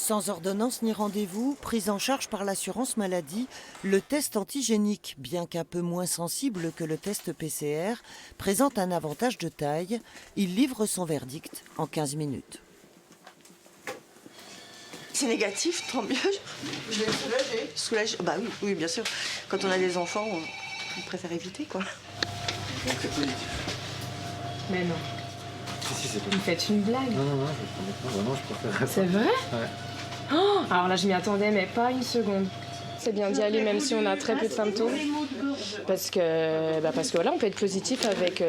Sans ordonnance ni rendez-vous, prise en charge par l'assurance maladie, le test antigénique, bien qu'un peu moins sensible que le test PCR, présente un avantage de taille. Il livre son verdict en 15 minutes. C'est négatif, tant mieux. Je vais me soulager. Soulager. Bah oui, oui, bien sûr. Quand on a des enfants, on préfère éviter, quoi. Donc c'est positif. Mais non. Si, c'est Vous positif. faites une blague. Non, vraiment, je préfère. C'est vrai? Ouais. Oh, alors là, je m'y attendais, mais pas une seconde. C'est bien d'y aller même si on a très peu de symptômes. Parce que voilà, on peut être positif avec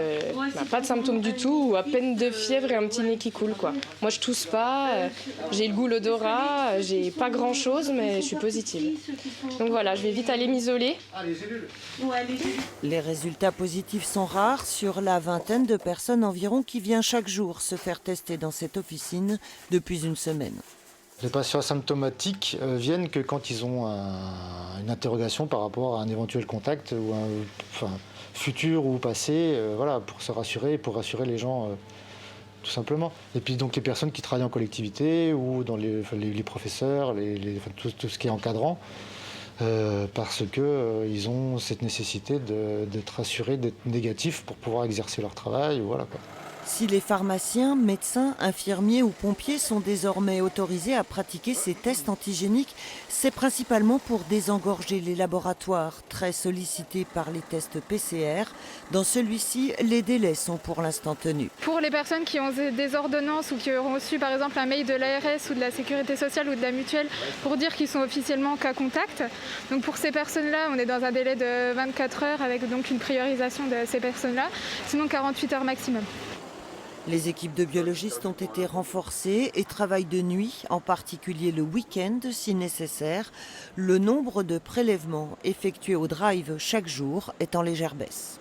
pas de symptômes du tout ou à peine de fièvre et un petit nez qui coule, quoi. Moi, je tousse pas, j'ai le goût, l'odorat, j'ai pas grand-chose, mais je suis positive. Donc voilà, je vais vite aller m'isoler. Les résultats positifs sont rares sur la vingtaine de personnes environ qui vient chaque jour se faire tester dans cette officine depuis une semaine. Les patients asymptomatiques viennent que quand ils ont une interrogation par rapport à un éventuel contact ou futur ou passé, voilà, pour se rassurer, pour rassurer les gens tout simplement. Et puis donc les personnes qui travaillent en collectivité ou dans les professeurs, tout ce qui est encadrant, parce qu'ils ont cette nécessité d'être rassurés, d'être négatifs pour pouvoir exercer leur travail. Voilà, quoi. Si les pharmaciens, médecins, infirmiers ou pompiers sont désormais autorisés à pratiquer ces tests antigéniques, c'est principalement pour désengorger les laboratoires, très sollicités par les tests PCR. Dans celui-ci, les délais sont pour l'instant tenus. Pour les personnes qui ont des ordonnances ou qui auront reçu par exemple un mail de l'ARS ou de la Sécurité sociale ou de la mutuelle pour dire qu'ils sont officiellement cas contact, donc pour ces personnes-là, on est dans un délai de 24 heures avec donc une priorisation de ces personnes-là, sinon 48 heures maximum. Les équipes de biologistes ont été renforcées et travaillent de nuit, en particulier le week-end si nécessaire. Le nombre de prélèvements effectués au drive chaque jour est en légère baisse.